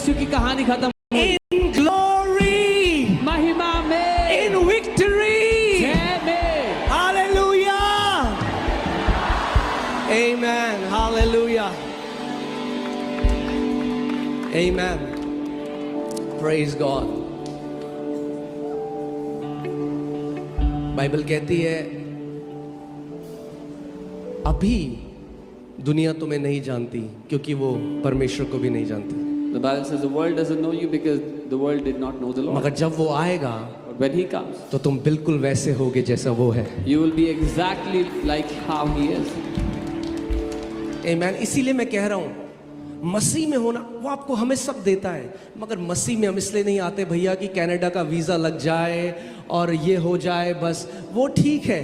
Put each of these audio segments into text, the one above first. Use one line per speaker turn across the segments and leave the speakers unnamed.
यीशु की कहानी खत्म।
In glory,
महिमा में,
in victory.
जय में।
Hallelujah. Amen. Hallelujah. Amen. Praise God. Bible कहती है अभी दुनिया तुम्हें नहीं जानती क्योंकि वो परमेश्वर को भी नहीं जानती।
The Bible says the world doesn't know you because the world did not know the Lord.
मगर जब वो आएगा
But when he comes,
तो तुम बिल्कुल वैसे होगे जैसा वो है।
you will be exactly like how he is.
आमीन। इसीलिए मैं कह रहा हूँ मसीह में होना वो आपको हमें सब देता है, मगर मसीह में हम इसलिए नहीं आते भैया कि कनाडा का वीजा लग जाए और ये हो जाए बस। वो ठीक है,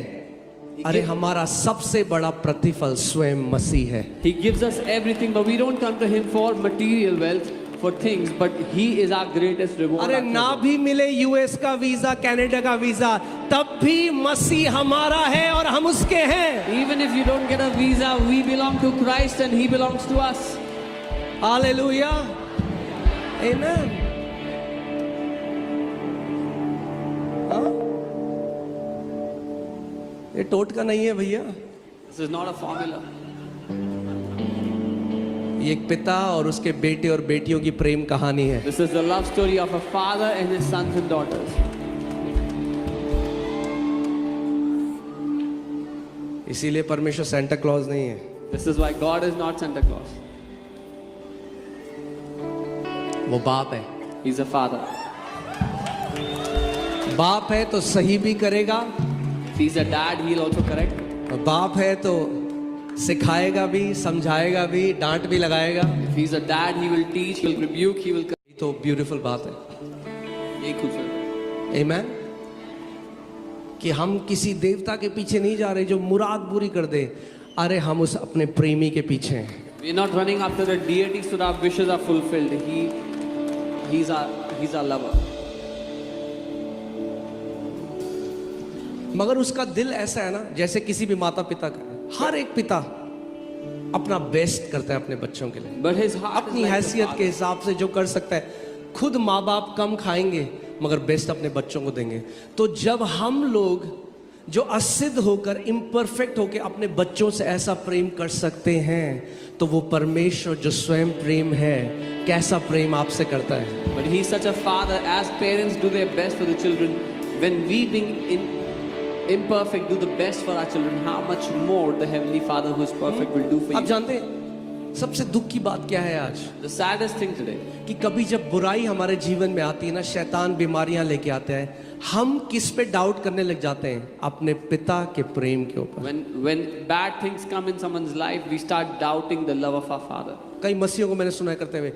अरे हमारा सबसे बड़ा प्रतिफल स्वयं मसीह है।
He gives us everything, but we don't come to him for material wealth, for things, but he is our greatest reward.
अरे ना भी मिले यूएस का वीजा, कनाडा का वीजा, तब भी मसीह हमारा है और हम उसके हैं।
Even if you don't get a visa, we belong to Christ and he belongs to us.
Hallelujah, आमीन। ये टोटका नहीं है भैया,
This is not a formula.
ये एक पिता और उसके बेटे और बेटियों की प्रेम कहानी है।
This is the love story of a father and his sons and daughters.
इसीलिए परमेश्वर सेंटा क्लॉज नहीं है।
This is why God is not Santa Claus.
वो बाप है।
He's a father.
बाप है तो सही भी करेगा,
If he's a dad, he'll also correct.
और बाप है तो सिखाएगा भी, समझाएगा भी, डांट भी लगाएगा।
If he's a dad, he will teach, he will rebuke, he will correct.
तो ब्यूटीफुल बात है,
यही खूबसूरत।
आमीन। कि हम किसी देवता के पीछे नहीं जा रहे जो मुराद पूरी कर दे, अरे हम उस अपने प्रेमी के पीछे हैं।
We're not running after the deity so that our wishes are fulfilled. He's our lover.
मगर उसका दिल ऐसा है ना जैसे किसी भी माता पिता का। हर एक पिता अपना बेस्ट करता है अपने बच्चों के लिए,
But his heart is
अपनी
like the
हैसियत
father.
के हिसाब से जो कर सकता है। खुद माँ बाप कम खाएंगे मगर बेस्ट अपने बच्चों को देंगे। तो जब हम लोग जो असिद्ध होकर, इम्परफेक्ट होकर अपने बच्चों से ऐसा प्रेम कर सकते हैं, तो वो परमेश्वर जो स्वयं प्रेम है कैसा प्रेम आपसे करता है।
But he's such a father. As parents do their best for the children, when we being imperfect do the best for our children, how much more the heavenly Father who is perfect will do for
आप
you.
जानते हैं सबसे दुख की बात क्या है आज?
The saddest thing today,
कि कभी जब बुराई हमारे जीवन में आती है ना, शैतान बीमारियां लेके आते हैं, हम किस पे डाउट करने लग जाते हैं? अपने पिता के प्रेम के ऊपर।
when bad things come in someone's life, we start doubting the love of our Father.
कई मसीहों को मैंने सुना है करते हुए,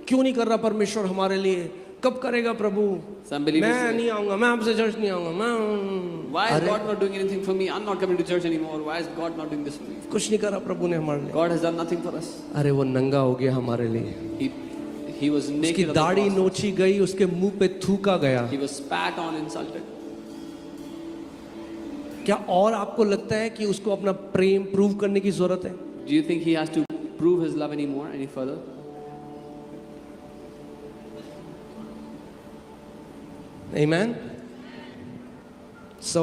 क्यों नहीं कर रहा परमेश्वर हमारे लिए, कब करेगा प्रभु?
Some believers
मैं
say,
नहीं आऊंगा, मैं आपसे चर्च नहीं आऊंगा, मैं
why is
अरे,
God not doing anything for me? I'm not coming to church anymore. Why is God not doing this for me?
कुछ नहीं करा प्रभु ने हमारे लिए।
God has done nothing for us.
अरे वो नंगा हो गया हमारे लिए,
He was
उसकी
naked on the
दाढ़ी
cross.
नोची गई, उसके मुंह पे थूका गया।
He was spat on, insulted.
क्या और आपको लगता है कि उसको अपना प्रेम प्रूव करने की जरूरत है?
Do you think he has to prove his love anymore, any further?
Amen. So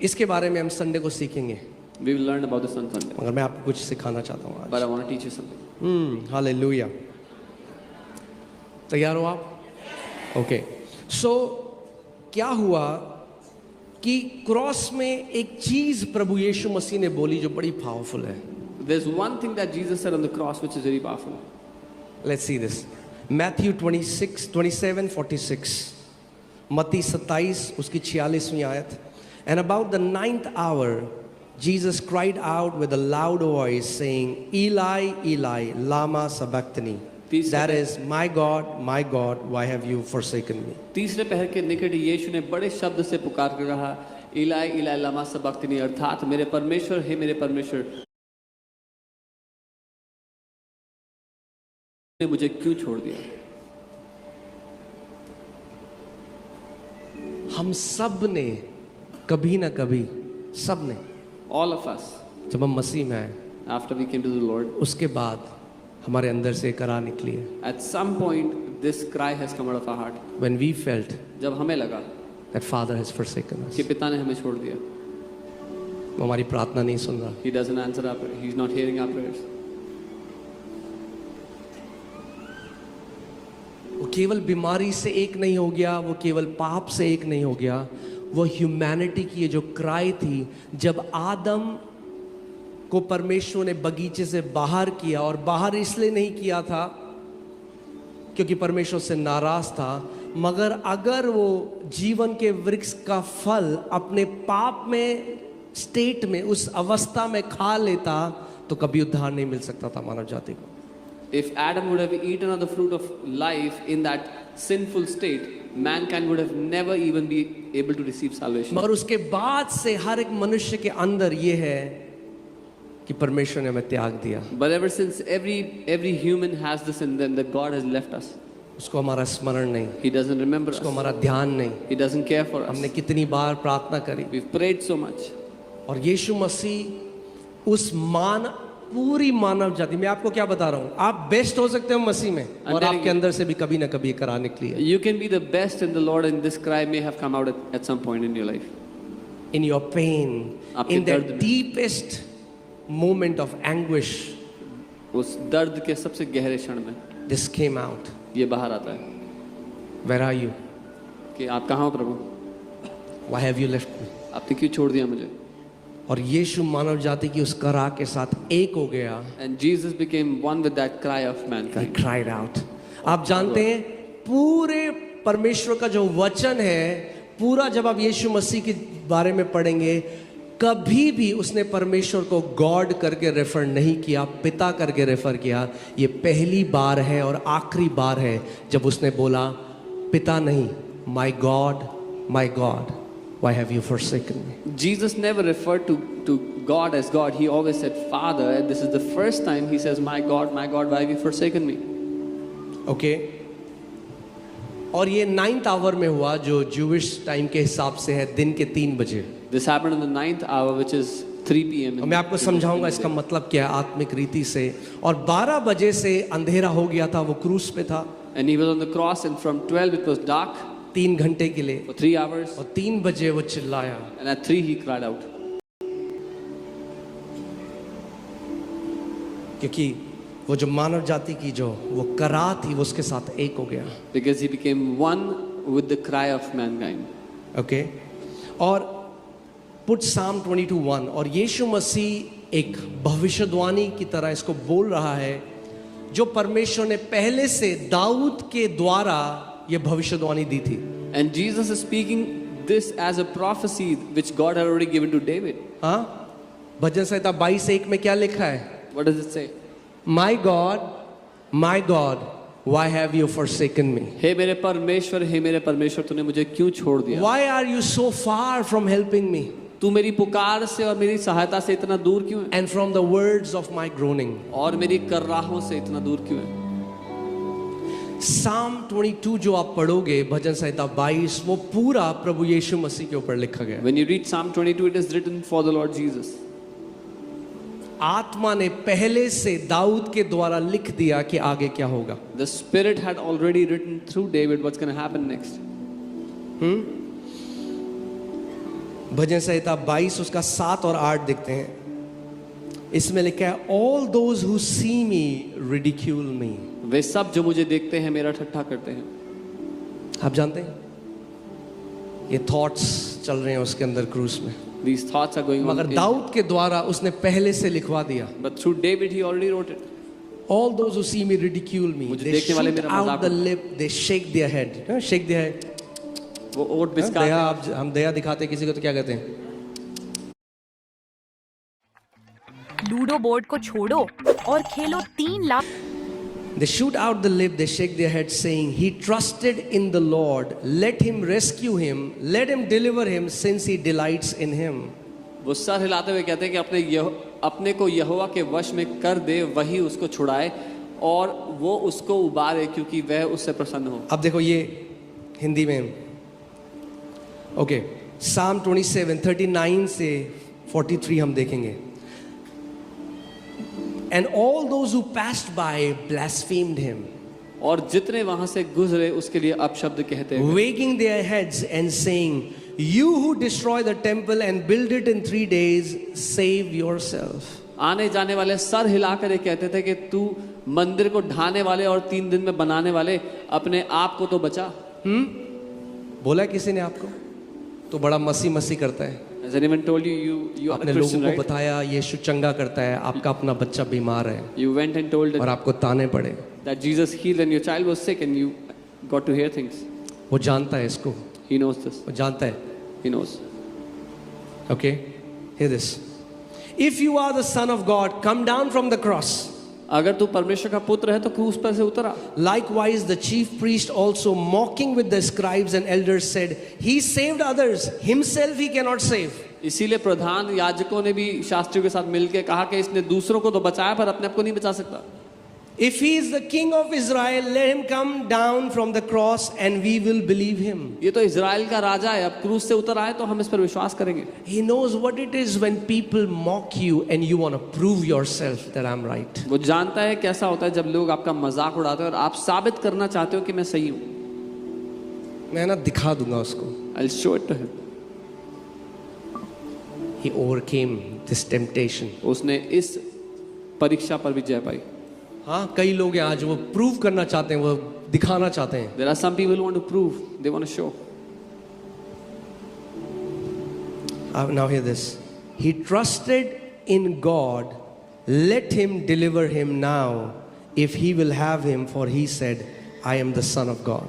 इसके बारे में हम संडे को सीखेंगे,
We will learn about this on Sunday.
मगर मैं आपको कुछ सिखाना चाहता हूँ
But
आज।
I want to teach you something.
Hallelujah. तैयार हो आप? ओके। सो क्या हुआ कि क्रॉस में एक चीज प्रभु यीशु मसीह ने बोली जो बड़ी पावरफुल है।
There's one thing that Jesus said on the cross which is very powerful.
Let's see this. Matthew 27:46. मत्ती 27 उसकी 46वीं आयत। And about the 9th hour, Jesus cried out with a loud voice, saying, Eli, Eli, lama sabachthani. That is, my God, why have you forsaken me?
तीसरे पहर के निकट यीशु ने बड़े शब्द से पुकार कर कहा, इलाई इलाई लमा सबक्तनी, अर्थात मेरे परमेश्वर हे मेरे परमेश्वर ने मुझे क्यों छोड़ दिया?
हम सब ने कभी ना कभी, सब ने,
All of us,
जब हम मसीह में आए,
after we came to the Lord,
उसके बाद हमारे अंदर से करा निकली है.
At some point, this cry has come out of our heart.
When we felt
जब हमें लगा
that Father has forsaken us.
कि पिता ने हमें छोड़ दिया.
वो हमारी प्रार्थना नहीं सुन रहा.
He doesn't answer our prayer. He's not hearing our prayers.
वो केवल बीमारी से एक नहीं हो गया, वो केवल पाप से एक नहीं हो गया, वो ह्यूमैनिटी की ये जो क्राई थी, जब आदम को परमेश्वर ने बगीचे से बाहर किया, और बाहर इसलिए नहीं किया था क्योंकि परमेश्वर से नाराज था, मगर अगर वो जीवन के वृक्ष का फल अपने पाप में स्टेट में उस अवस्था में खा लेता तो कभी उद्धार नहीं मिल सकता था मानव जाति को.
If Adam would have eaten of the fruit of life in that sinful state, mankind would have never even be able to receive salvation.
मगर उसके बाद से हर एक मनुष्य के अंदर ये है कि परमेश्वर ने हमें त्याग दिया.
But ever since every human has this in them that God has left us.
उसको हमारा स्मरण नहीं,
He doesn't remember us.
उसको हमारा ध्यान नहीं.
He doesn't care for us.
हमने कितनी बार प्रार्थना करी,
We've prayed so much.
और यीशु मसीह उस पूरी मानव जाति, मैं आपको क्या बता रहा हूँ, आप बेस्ट हो सकते हो मसीह में, और आपके अंदर से भी कभी ना कभी करा निकली है.
You can be the best in the Lord, and this cry may have come out at some point in your life.
In your pain,
आपके
in
दर्द
that
में,
deepest moment of anguish,
उस दर्द के सबसे गहरे क्षण में
this came out.
ये बाहर आता है
Where are you?
कि आप कहाँ हो प्रभु,
Why have you left me?
आपने क्यों छोड़ दिया मुझे.
और यीशु मानव जाति की उस करा के साथ एक हो गया.
And Jesus became one with that cry of
He
mankind.
cried out. आप जानते हैं पूरे परमेश्वर का जो वचन है, पूरा जब आप यीशु मसीह के बारे में पढ़ेंगे, कभी भी उसने परमेश्वर को गॉड करके रेफर नहीं किया, पिता करके रेफर किया. ये पहली बार है और आखिरी बार है जब उसने बोला पिता नहीं, my God why have you forsaken me.
Jesus never referred to God as God. He always said Father, and this is the first time he says my God, why have you forsaken me.
Okay. और ये 9th hour में हुआ, जो Jewish time के हिसाब से है दिन के 3 बजे.
This happened in the 9th hour, which is 3 p.m.
मैं आपको समझाऊंगा इसका मतलब क्या है आत्मिक रीति से. और 12 बजे से अंधेरा हो गया था, वो क्रूस पे था.
And he was on the cross, and from 12 it was dark
3 घंटे के लिए,
for 3 hours.
और 3 बजे वो चिल्लाया.
And at 3 he cried out.
क्योंकि वो जो मानव जाति की जो वो करा थी, वो उसके साथ एक हो गया.
Because he became one with the cry of mankind.
Okay. और पुट Psalm 22:1, और यीशु मसीह एक भविष्यवाणी की तरह इसको बोल रहा है, जो परमेश्वर ने पहले से दाऊद के द्वारा ये भविष्यवाणी दी थी.
And Jesus is speaking this as a prophecy which God had already given to David.
हाँ, भजन संहिता 22:1 में क्या लिखा है?
What does it say?
My God, why have you forsaken me?
हे मेरे परमेश्वर, तूने मुझे क्यों छोड़ दिया.
Why are you so far from helping me?
तू मेरी पुकार से और मेरी सहायता से इतना दूर क्यों है.
And from the words of my groaning.
और मेरी कर्राहों से इतना दूर क्यों है.
Psalm 22 जो आप पढ़ोगे, भजन संहिता 22, वो पूरा प्रभु यीशु मसीह के ऊपर लिखा गया.
When you read Psalm 22, it is written for the Lord Jesus.
आत्मा ने पहले से दाऊद के द्वारा लिख दिया कि आगे क्या होगा.
The Spirit had already written through David what's going to happen next.
भजन संहिता 22 उसका 7 और 8 देखते हैं. इसमें लिखा है, all those who see me ridicule me.
वे सब जो मुझे देखते हैं मेरा ठट्ठा करते हैं.
आप जानते हैं ये थॉट्स चल रहे हैं उसके अंदर क्रूस में.
These thoughts are going on.
मगर दाऊद के द्वारा उसने पहले से लिखवा दिया.
But through David he already wrote it.
All those who see me ridicule me.
मुझे
They
देखने वाले
shoot
मेरा
out
मजाक
the lip. They shake their head. Shake their head.
वो ओट बिस्काते
दया,
हैं.
हम दया दिखाते हैं किसी को तो क्या कहते हैं?
लूडो बोर्ड को छोड़ो और खेलो 3 lakh.
They shoot out the lip, they shake their head, saying, He trusted in the Lord. Let him rescue him. Let him deliver him, since he delights in him.
वो सर हिलाते हुए कहते हैं कि अपने को यहोवा के वश में कर दे, वही उसको छुड़ाए और वो उसको उबारे, क्योंकि वह उससे प्रसन्न हो.
अब देखो ये हिंदी में. ओके, Psalm 27, 39 से 43 हम देखेंगे. And all those who passed by blasphemed him,
और जितने वहां से गुजरे उसके लिए अपशब्द कहते हैं,
wagging their heads and saying, "You who destroy the temple and build it in 3 days, save yourself."
आने जाने वाले सर हिलाकर ये कहते थे कि तू मंदिर को ढाने वाले और 3 दिन में बनाने वाले, अपने आप को तो बचा।
बोला किसी ने आपको? तो बड़ा मसी मसी करता है।
Has anyone told you you are
आपने
a
लोगों
Christian,
को
right?
बताया यीशु चंगा करता है, आपका अपना बच्चा बीमार है
You went and told
और आपको ताने पड़े।
that Jesus healed and your child was sick and you got to hear things.
वो जानता है इसको,
He knows this.
वो जानता है।
He knows.
Okay, hear this. If you are the son of God, come down from the cross.
अगर तू परमेश्वर का पुत्र है तो क्रूस पर से उतरा।
Likewise, the chief priest also, mocking with the scribes and elders, said, "He saved others; himself he cannot save."
इसीलिए प्रधान याजकों ने भी शास्त्रियों के साथ मिलकर कहा कि इसने दूसरों को तो बचाया पर अपने आप को नहीं बचा सकता।
If he is the king of Israel, let him come down from the cross and we will believe him.
ये तो इजराइल का राजा है, अब क्रूस से उतर आए तो हम इस पर विश्वास करेंगे।
He knows what it is when people mock you and you want to prove yourself that I'm right.
वो जानता है कैसा होता है जब लोग आपका मजाक उड़ाते हैं और आप साबित करना चाहते हो कि मैं सही हूँ।
मैं ना दिखा दूंगा उसको।
I'll show it to him.
He overcame this temptation.
उसने इस परीक्षा पर भी जय पाई।
हाँ, कई लोग हैं आज वो प्रूव करना चाहते हैं, वो दिखाना चाहते हैं।
There are some people who want to prove, they want to show.
Now hear this. He trusted in God. Let him deliver him now, if he will have him, for he said, "I am the Son of God."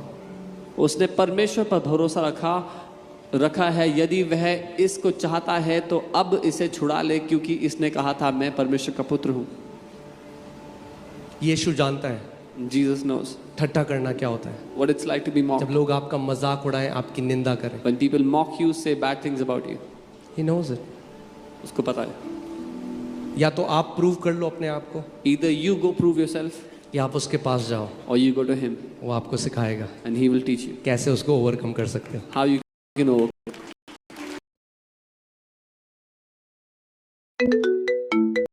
उसने परमेश्वर पर भरोसा रखा है, यदि वह इसको चाहता है तो अब इसे छुड़ा ले, क्योंकि इसने कहा था मैं परमेश्वर का पुत्र हूँ।
यीशु जानता है
Jesus knows
ठट्टा करना क्या होता है।
what it's like to be mocked.
जब लोग आपका मजाक उड़ाएं, आपकी निंदा करें,
When people mock you, say bad things about you,
He knows it.
उसको पता है।
या तो आप प्रूव कर लो अपने आप को,
Either you go prove yourself
या आप उसके पास जाओ,
or you go to him
वो आपको सिखाएगा
and he will teach you
कैसे उसको ओवरकम कर सकते हो।
how you can overcome.